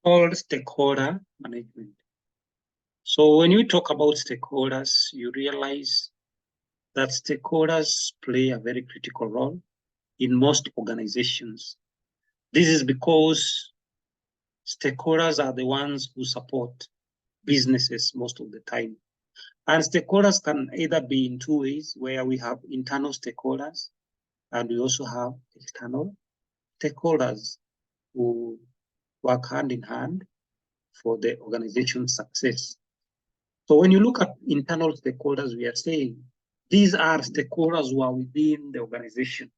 called stakeholder management. So when we talk about stakeholders, you realize that stakeholders play a very critical role in most organizations. This is because stakeholders are the ones who support businesses most of the time. And stakeholders can either be in two ways, where we have internal stakeholders and we also have external stakeholders who work hand in hand for the organization's success. So when you look at internal stakeholders, we are saying these are stakeholders who are within the organization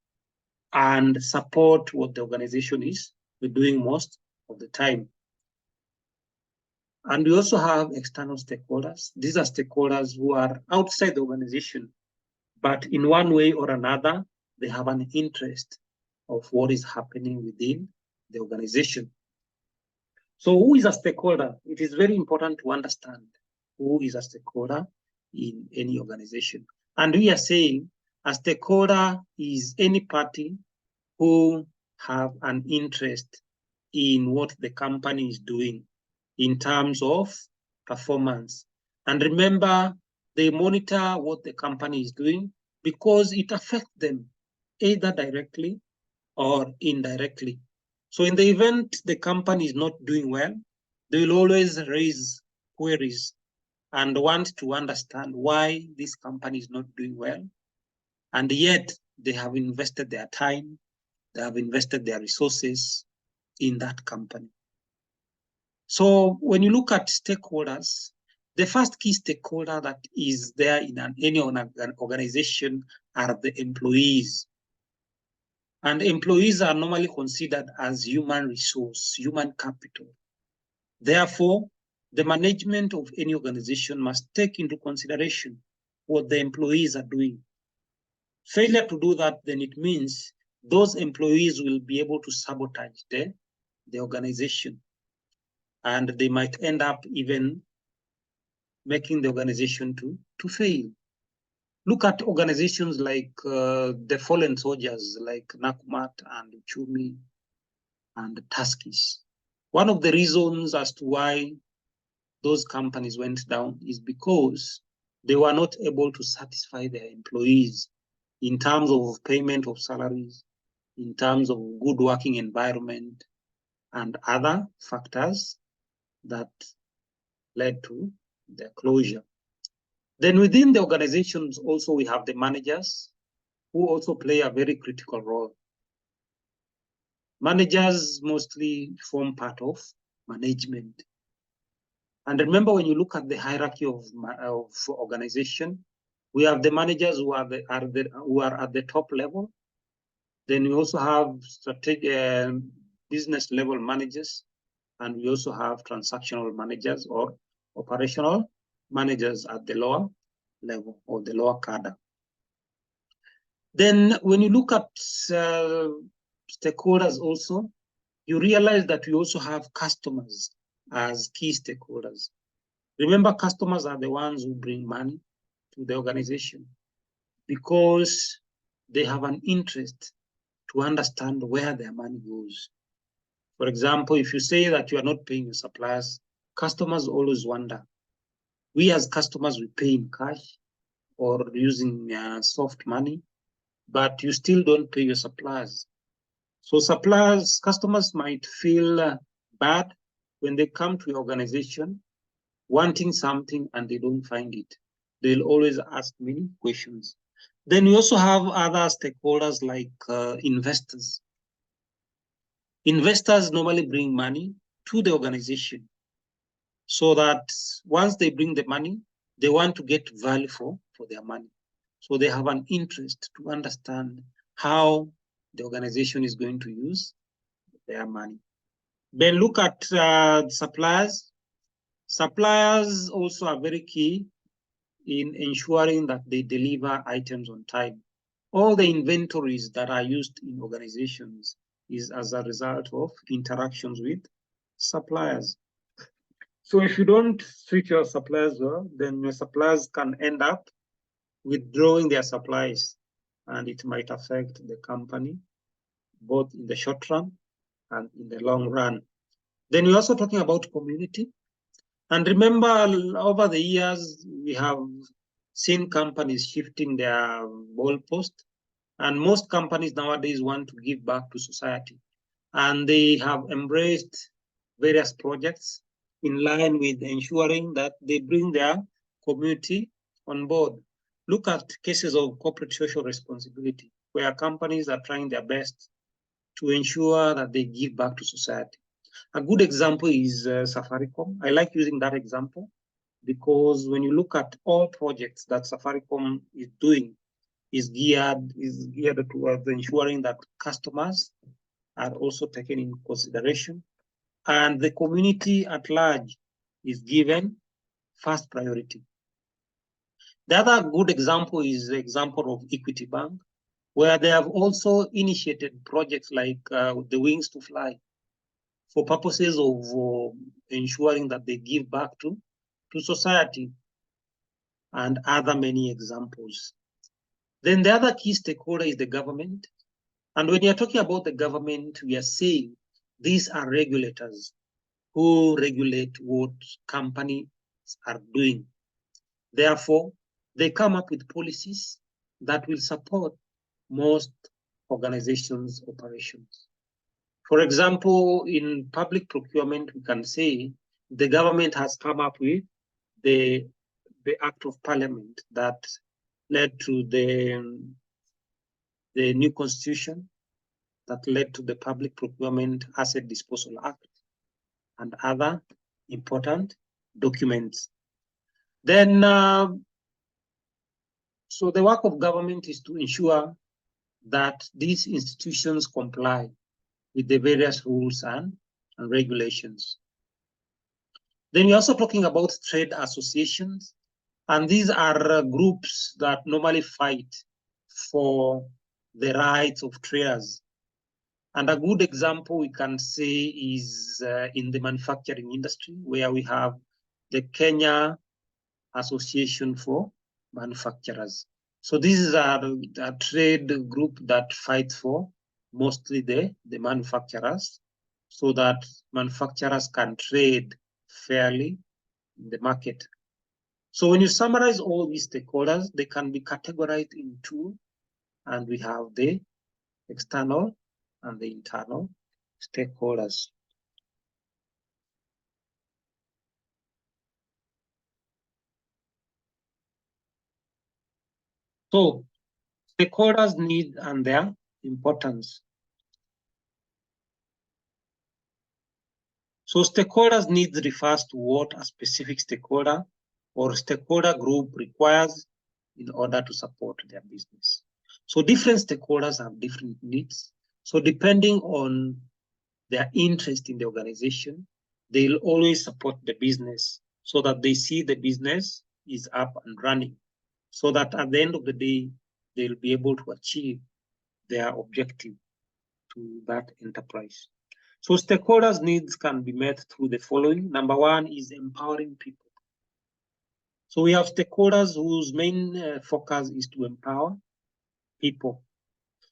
and support what the organization is doing most of the time. And we also have external stakeholders. These are stakeholders who are outside the organization, but in one way or another, they have an interest of what is happening within the organization. So who is a stakeholder? It is very important to understand who is a stakeholder in any organization. And we are saying a stakeholder is any party who have an interest in what the company is doing in terms of performance. And remember, they monitor what the company is doing because it affects them either directly or indirectly. So in the event the company is not doing well, they will always raise queries and want to understand why this company is not doing well. And yet they have invested their time, they have invested their resources in that company. So when you look at stakeholders, the first key stakeholder that is there in any organization are the employees. And employees are normally considered as human resource, human capital. Therefore, the management of any organization must take into consideration what the employees are doing. Failure to do that, then it means those employees will be able to sabotage the organization, and they might end up even making the organization to fail. Look at organizations like the fallen soldiers, like Nakumat and Chumi and Tuskys. One of the reasons as to why those companies went down is because they were not able to satisfy their employees in terms of payment of salaries, in terms of good working environment, and other factors that led to their closure. Then within the organizations also we have the managers who also play a very critical role. Managers mostly form part of management. And remember, when you look at the hierarchy of organization, we have the managers who are at the top level. Then we also have business level managers, and we also have transactional managers or operational managers at the lower level or the lower cadre. Then when you look at stakeholders also, you realize that we also have customers as key stakeholders. Remember, customers are the ones who bring money to the organization because they have an interest to understand where their money goes. For example, if you say that you are not paying your suppliers, customers always wonder. We as customers, we pay in cash or using soft money, but you still don't pay your suppliers. So customers might feel bad when they come to your organization wanting something and they don't find it. They'll always ask many questions. Then we also have other stakeholders like investors. Investors normally bring money to the organization so that once they bring the money, they want to get value for their money. So they have an interest to understand how the organization is going to use their money. Then look at suppliers. Suppliers also are very key in ensuring that they deliver items on time. All the inventories that are used in organizations is as a result of interactions with suppliers. So if you don't treat your suppliers well, then your suppliers can end up withdrawing their supplies, and it might affect the company both in the short run and in the long run. Then we're also talking about community. And remember, over the years, we have seen companies shifting their goalpost. And most companies nowadays want to give back to society. And they have embraced various projects in line with ensuring that they bring their community on board. Look at cases of corporate social responsibility, where companies are trying their best to ensure that they give back to society. A good example is Safaricom. I like using that example because when you look at all projects that Safaricom is doing, is geared towards ensuring that customers are also taken in consideration, and the community at large is given first priority. The other good example is the example of Equity Bank, where they have also initiated projects like the Wings to Fly for purposes of ensuring that they give back to society, and other many examples. Then the other key stakeholder is the government. And when you're talking about the government, we are saying these are regulators who regulate what companies are doing. Therefore, they come up with policies that will support most organizations' operations. For example, in public procurement, we can say the government has come up with the Act of Parliament that led to the new constitution, that led to the Public Procurement Asset Disposal Act and other important documents. Then, so the work of government is to ensure that these institutions comply with the various rules and regulations. Then we're also talking about trade associations, and these are groups that normally fight for the rights of traders. And a good example we can say is in the manufacturing industry, where we have the Kenya Association for Manufacturers. So this is a trade group that fights for mostly the manufacturers, so that manufacturers can trade fairly in the market. So when you summarize all these stakeholders, they can be categorized in two, and we have the external and the internal stakeholders. So stakeholders' need and their importance. So stakeholders' needs refers to what a specific stakeholder or stakeholder group requires in order to support their business. So different stakeholders have different needs. So depending on their interest in the organization, they'll always support the business so that they see the business is up and running, so that at the end of the day, they'll be able to achieve their objective to that enterprise. So stakeholders' needs can be met through the following. Number one is empowering people. So we have stakeholders whose main focus is to empower people.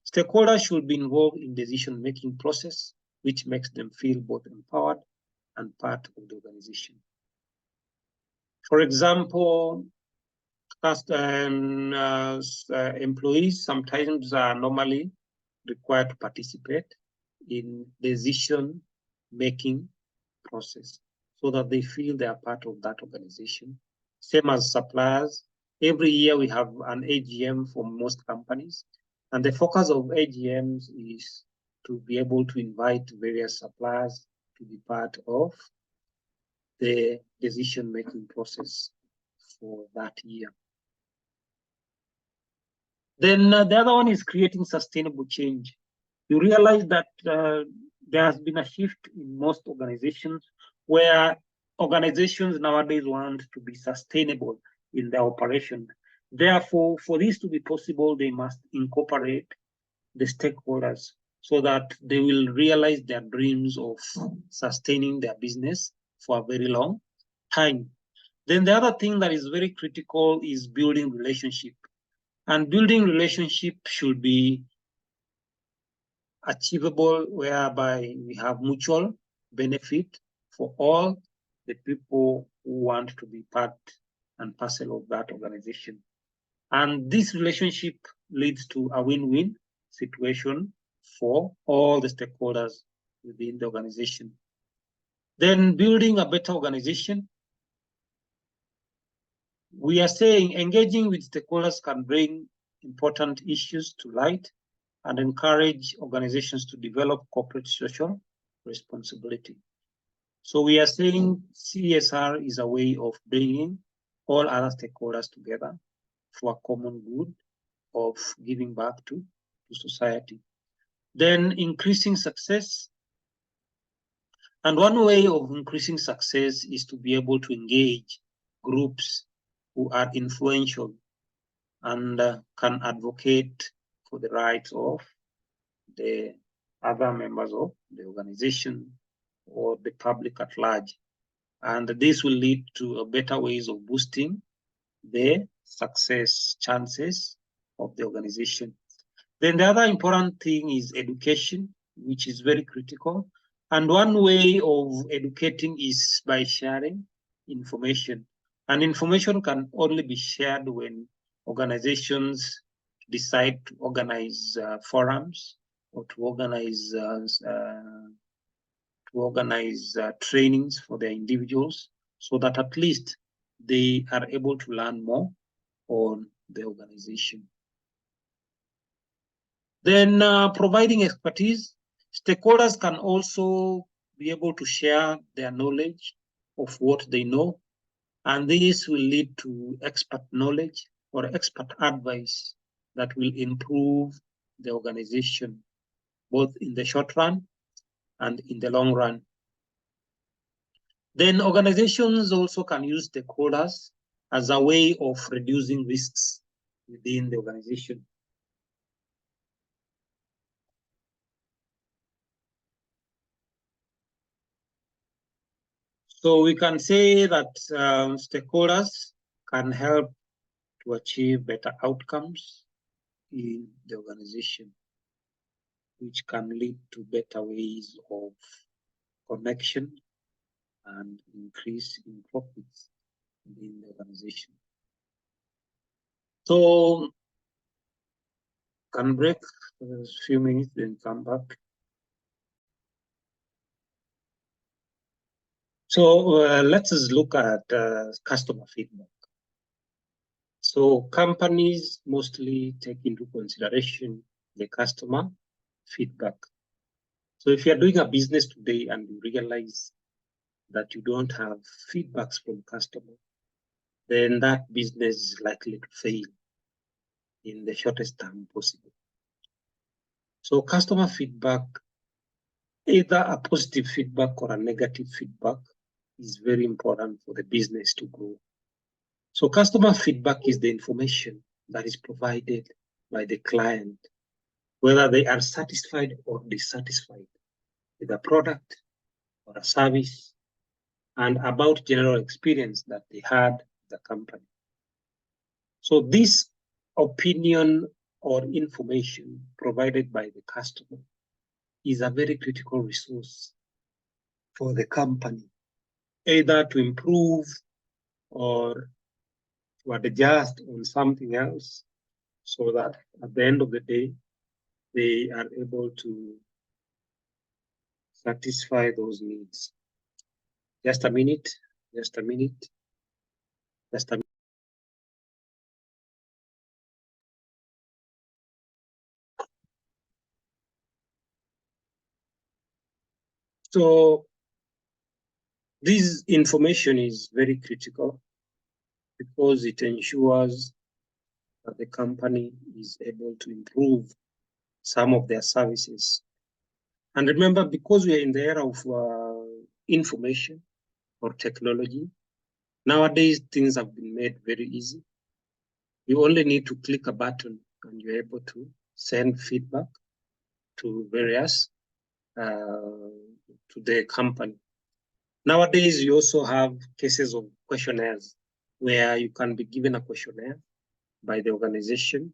Stakeholders should be involved in decision-making process, which makes them feel both empowered and part of the organization. For example, employees sometimes are normally required to participate in decision-making process so that they feel they are part of that organization. Same as suppliers. Every year we have an AGM for most companies, and the focus of AGMs is to be able to invite various suppliers to be part of the decision-making process for that year. Then the other one is creating sustainable change. You realize that there has been a shift in most organizations where organizations nowadays want to be sustainable in their operation. Therefore, for this to be possible, they must incorporate the stakeholders so that they will realize their dreams of sustaining their business for a very long time. Then the other thing that is very critical is building relationship. And building relationship should be achievable whereby we have mutual benefit for all the people who want to be part and parcel of that organization. And this relationship leads to a win-win situation for all the stakeholders within the organization. Then building a better organization. We are saying engaging with stakeholders can bring important issues to light and encourage organizations to develop corporate social responsibility. So we are saying CSR is a way of bringing all other stakeholders together for a common good of giving back to society. Then increasing success. And one way of increasing success is to be able to engage groups who are influential and can advocate for the rights of the other members of the organization or the public at large. And this will lead to better ways of boosting the success chances of the organization. Then the other important thing is education, which is very critical. And one way of educating is by sharing information. And information can only be shared when organizations decide to organize forums or to organize trainings for their individuals, so that at least they are able to learn more on the organization. Then providing expertise. Stakeholders can also be able to share their knowledge of what they know, and this will lead to expert knowledge or expert advice that will improve the organization, both in the short run and in the long run. Then organizations also can use stakeholders as a way of reducing risks within the organization. So we can say that stakeholders can help to achieve better outcomes in the organization, which can lead to better ways of connection and increase in profits in the organization. So can break for a few minutes, then come back. So let's look at customer feedback. So companies mostly take into consideration the customer feedback. So if you're doing a business today and you realize that you don't have feedbacks from customers, then that business is likely to fail in the shortest time possible. So customer feedback, either a positive feedback or a negative feedback, is very important for the business to grow. So customer feedback is the information that is provided by the client, whether they are satisfied or dissatisfied with a product or a service, and about general experience that they had with the company. So this opinion or information provided by the customer is a very critical resource for the company, either to improve or to adjust on something else, so that at the end of the day, they are able to satisfy those needs. Just a minute, just a minute, just a minute. So this information is very critical because it ensures that the company is able to improve some of their services. And remember, because we are in the era of information or technology, nowadays things have been made very easy. You only need to click a button and you're able to send feedback to various, to the company. Nowadays, you also have cases of questionnaires where you can be given a questionnaire by the organization.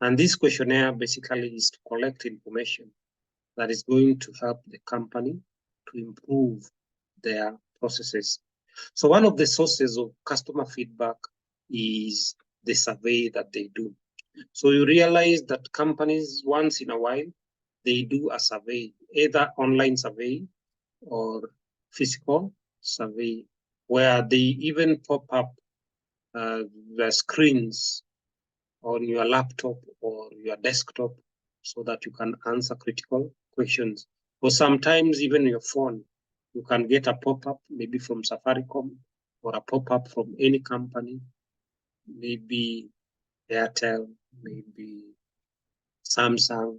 And this questionnaire basically is to collect information that is going to help the company to improve their processes. So one of the sources of customer feedback is the survey that they do. So you realize that companies, once in a while, they do a survey, either online survey or physical survey, where they even pop up the screens on your laptop or your desktop so that you can answer critical questions. Or sometimes even your phone, you can get a pop-up maybe from Safaricom or a pop-up from any company, maybe Airtel, maybe Samsung.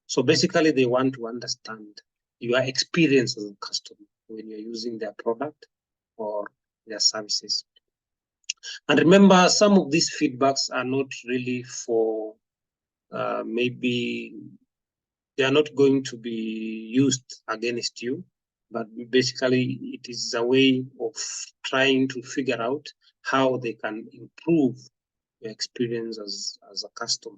So basically they want to understand your experience as a customer when you're using their product or their services. And remember, some of these feedbacks are not really for maybe they are not going to be used against you, but basically it is a way of trying to figure out how they can improve your experience as a customer.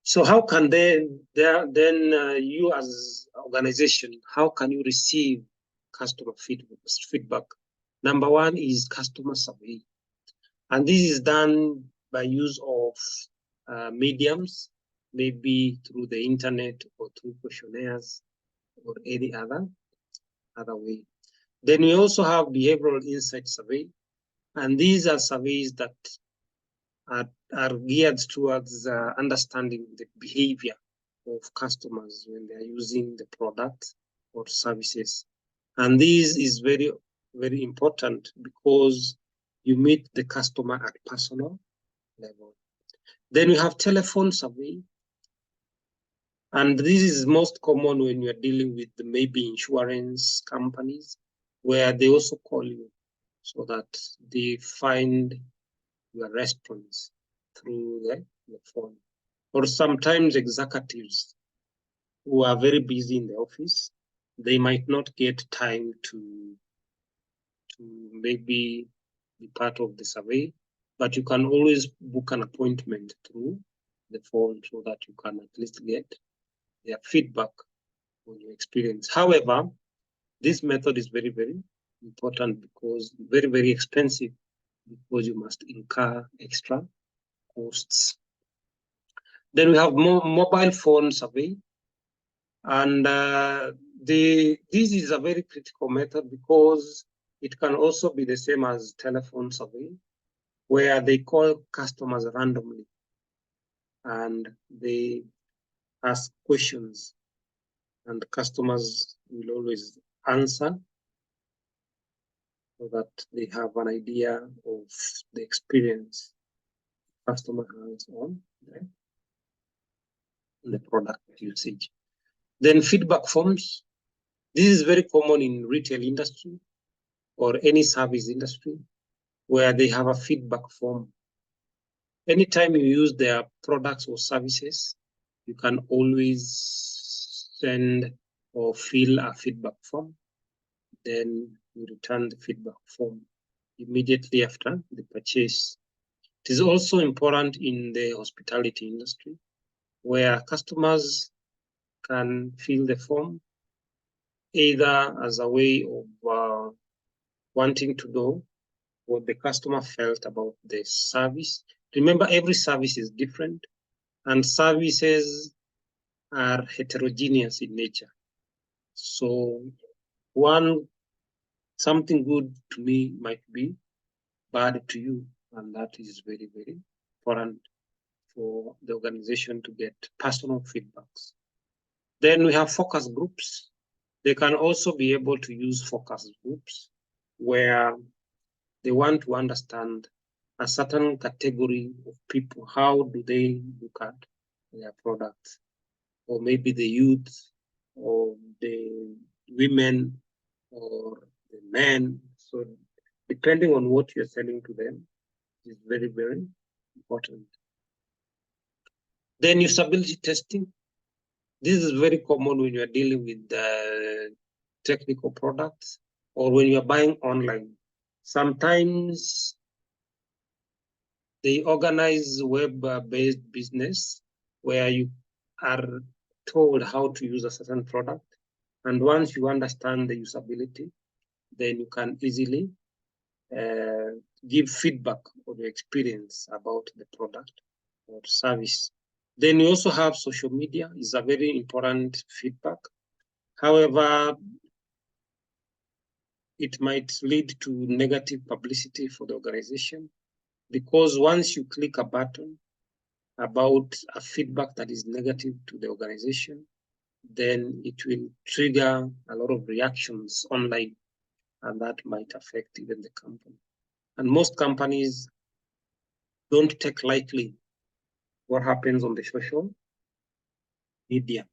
So how can you as organization, how can you receive customer feedback? Number one is customer survey. And this is done by use of mediums, maybe through the internet or through questionnaires or any other way. Then we also have behavioral insight survey. And these are surveys that are geared towards understanding the behavior of customers when they are using the product or services. And this is very, very important because you meet the customer at personal level. Then we have telephone survey. And this is most common when you're dealing with maybe insurance companies, where they also call you so that they find your response through the phone. Or sometimes executives who are very busy in the office, they might not get time to maybe be part of the survey, but you can always book an appointment through the phone so that you can at least get their feedback on your experience. However, this method is very, very important because very, very expensive because you must incur extra costs. Then we have mobile phone survey. And this is a very critical method because it can also be the same as telephone survey, where they call customers randomly and they ask questions, and customers will always answer so that they have an idea of the experience customer has on the product usage. Then feedback forms. This is very common in retail industry or any service industry where they have a feedback form. Anytime you use their products or services, you can always send or fill a feedback form. Then you return the feedback form immediately after the purchase. It is also important in the hospitality industry where customers can fill the form either as a way of wanting to know what the customer felt about the service. Remember, every service is different and services are heterogeneous in nature. So something good to me might be bad to you, and that is very, very important for the organization to get personal feedbacks. Then we have focus groups. They can also be able to use focus groups where they want to understand a certain category of people. How do they look at their products? Or maybe the youth, or the women, or the men. So depending on what you're selling to them is very, very important. Then usability testing. This is very common when you're dealing with technical products or when you're buying online. Sometimes they organize web-based business where you are told how to use a certain product. And once you understand the usability, then you can easily give feedback of your experience about the product or service. Then you also have social media is a very important feedback. However, it might lead to negative publicity for the organization, because once you click a button about a feedback that is negative to the organization, then it will trigger a lot of reactions online, and that might affect even the company. And most companies don't take lightly what happens on the social media.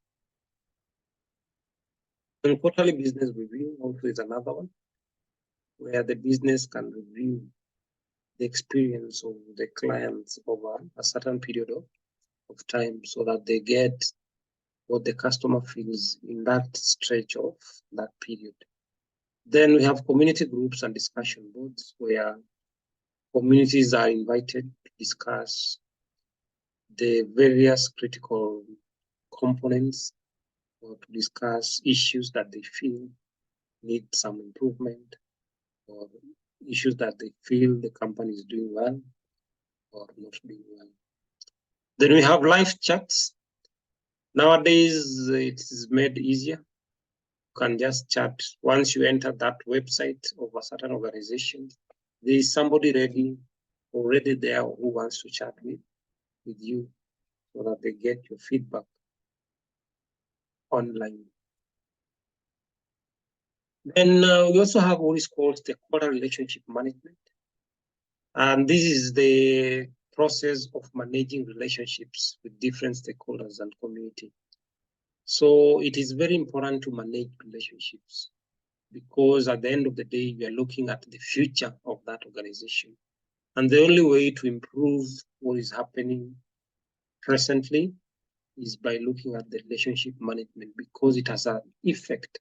And quarterly business review also is another one, where the business can review the experience of the clients over a certain period of time, so that they get what the customer feels in that stretch of that period. Then we have community groups and discussion boards, where communities are invited to discuss the various critical components, or to discuss issues that they feel need some improvement, or issues that they feel the company is doing well or not doing well. Then we have live chats. Nowadays, it is made easier. You can just chat. Once you enter that website of a certain organization, there is somebody already there who wants to chat with you, so that they get your feedback online. Then we also have what is called stakeholder relationship management. And this is the process of managing relationships with different stakeholders and community. So it is very important to manage relationships, because at the end of the day, we are looking at the future of that organization. And the only way to improve what is happening presently is by looking at the relationship management, because it has an effect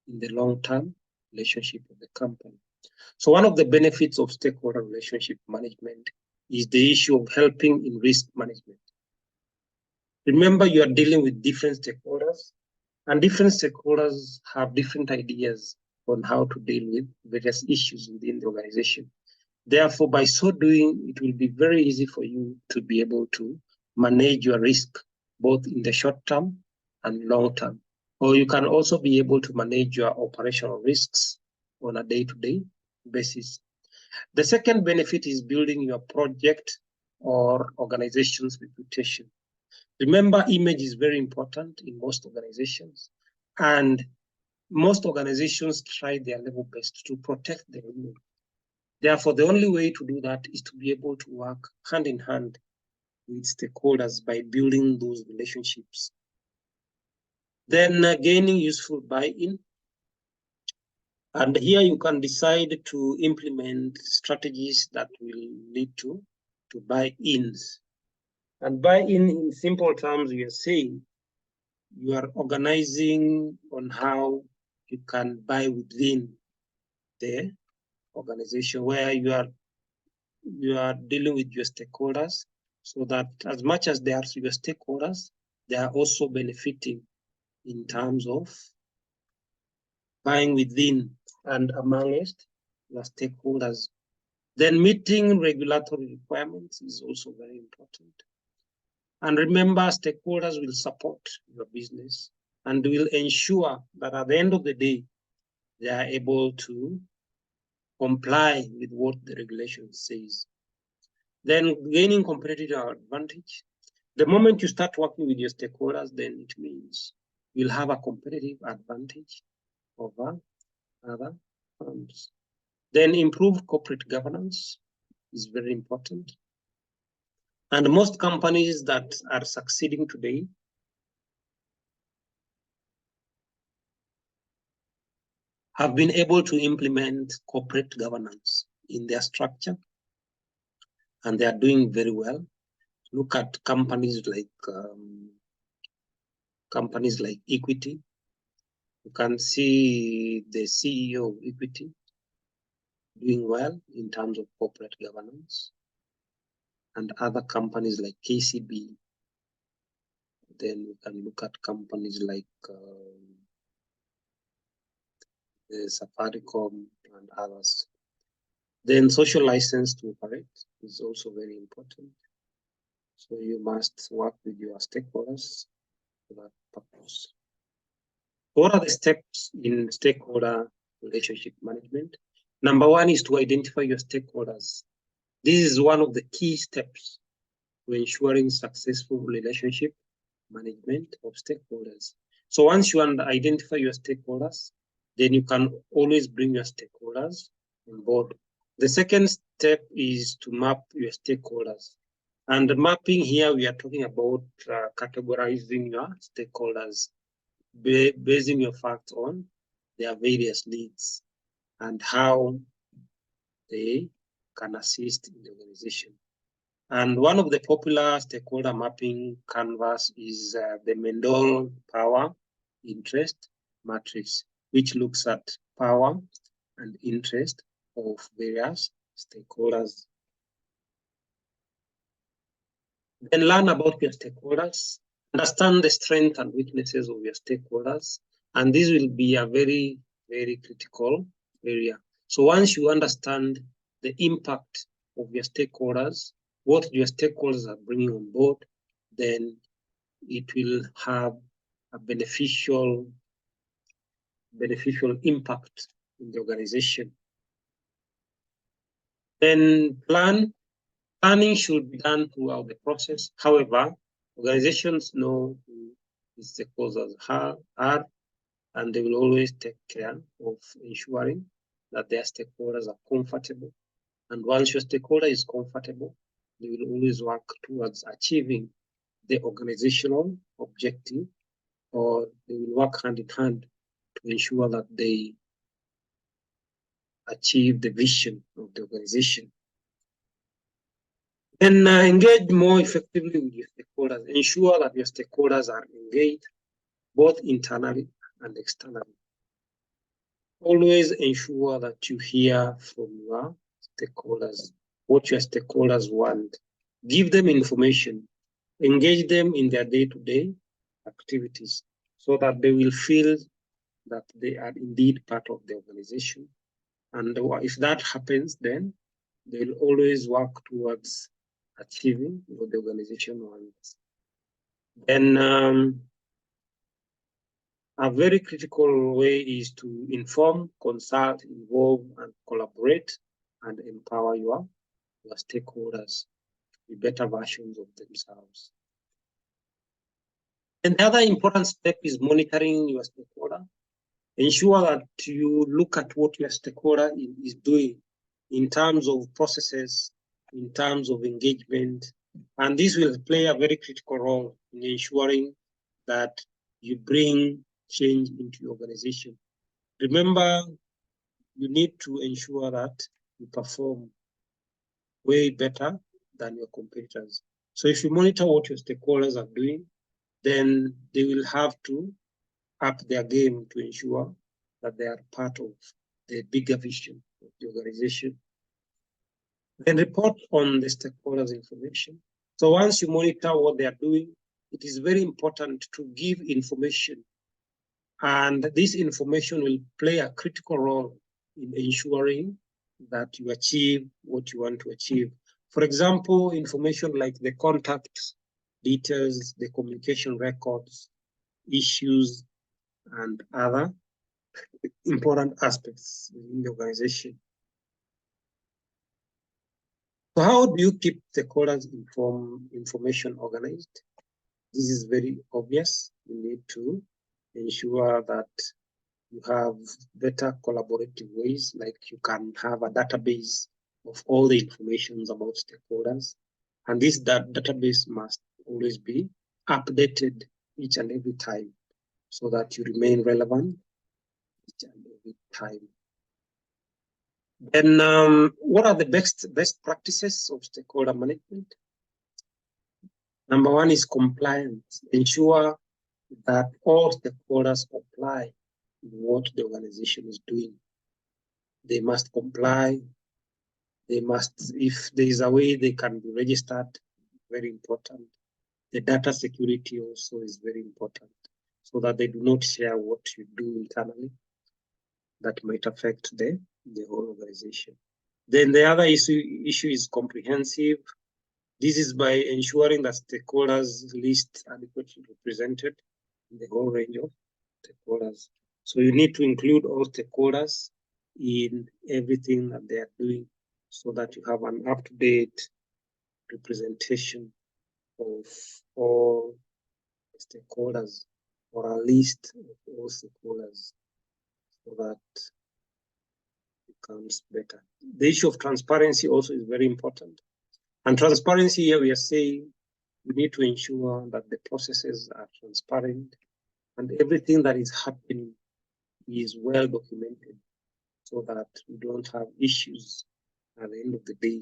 in the long-term relationship of the company. So one of the benefits of stakeholder relationship management is the issue of helping in risk management. Remember, you are dealing with different stakeholders, and different stakeholders have different ideas on how to deal with various issues within the organization. Therefore, by so doing, it will be very easy for you to be able to manage your risk, both in the short term and long term. Or you can also be able to manage your operational risks on a day-to-day basis. The second benefit is building your project or organization's reputation. Remember, image is very important in most organizations, and most organizations try their level best to protect their image. Therefore, the only way to do that is to be able to work hand in hand with stakeholders by building those relationships. Then gaining useful buy-in. And here you can decide to implement strategies that will lead to buy-ins. And buy-in, in simple terms, we are saying you are organizing on how you can buy within the organization, where you are dealing with your stakeholders, so that as much as they are your stakeholders, they are also benefiting in terms of buying within and amongst your stakeholders. Then meeting regulatory requirements is also very important. And remember, stakeholders will support your business and will ensure that at the end of the day, they are able to comply with what the regulation says. Then gaining competitive advantage. The moment you start working with your stakeholders, then it means you'll have a competitive advantage over other firms. Then improve corporate governance is very important. And most companies that are succeeding today have been able to implement corporate governance in their structure, and they are doing very well. Look at companies like Equity. You can see the CEO of Equity doing well in terms of corporate governance, and other companies like KCB, Then we can look at companies like the Safaricom and others. Then social license to operate is also very important. So you must work with your stakeholders for that purpose. What are the steps in stakeholder relationship management? Number one is to identify your stakeholders. This is one of the key steps to ensuring successful relationship management of stakeholders. So once you identify your stakeholders, then you can always bring your stakeholders on board. The second step is to map your stakeholders. And the mapping here, we are talking about categorizing your stakeholders, basing your facts on their various needs and how they can assist in the organization. And one of the popular stakeholder mapping canvas is the Mendel Power Interest Matrix, which looks at power and interest of various stakeholders. Then learn about your stakeholders, understand the strengths and weaknesses of your stakeholders, and this will be a very, very critical area. So once you understand the impact of your stakeholders, what your stakeholders are bringing on board, then it will have a beneficial impact in the organization. Then planning should be done throughout the process. However, organizations know who the stakeholders are, and they will always take care of ensuring that their stakeholders are comfortable. And once your stakeholder is comfortable, they will always work towards achieving the organizational objective, or they will work hand in hand to ensure that they achieve the vision of the organization. Then engage more effectively with your stakeholders. Ensure that your stakeholders are engaged both internally and externally. Always ensure that you hear from your stakeholders, what your stakeholders want. Give them information. Engage them in their day-to-day activities so that they will feel that they are indeed part of the organization. And if that happens, then they will always work towards achieving what the organization wants. Then a very critical way is to inform, consult, involve, and collaborate and empower your stakeholders to be better versions of themselves. And the other important step is monitoring your stakeholder. Ensure that you look at what your stakeholder is doing in terms of processes, in terms of engagement, and this will play a very critical role in ensuring that you bring change into your organization. Remember, you need to ensure that you perform way better than your competitors. So if you monitor what your stakeholders are doing, then they will have to up their game to ensure that they are part of the bigger vision of the organization. Then report on the stakeholders' information. So once you monitor what they are doing, it is very important to give information. And this information will play a critical role in ensuring that you achieve what you want to achieve. For example, information like the contact details, the communication records, issues, and other important aspects in the organization. So how do you keep stakeholders information organized? This is very obvious. You need to ensure that you have better collaborative ways, like you can have a database of all the information about stakeholders. And this database must always be updated each and every time so that you remain relevant each and every time. Then what are the best practices of stakeholder management? Number one is compliance. Ensure that all stakeholders comply with what the organization is doing. They must comply. They must, if there is a way they can be registered, very important. The data security also is very important, so that they do not share what you do internally that might affect the whole organization. Then the other issue is comprehensive. This is by ensuring that stakeholders list adequately represented in the whole range of stakeholders. So you need to include all stakeholders in everything that they are doing, so that you have an up-to-date representation of all stakeholders, or a list of all stakeholders, so that it becomes better. The issue of transparency also is very important. And transparency here, we are saying we need to ensure that the processes are transparent and everything that is happening is well documented, so that we don't have issues at the end of the day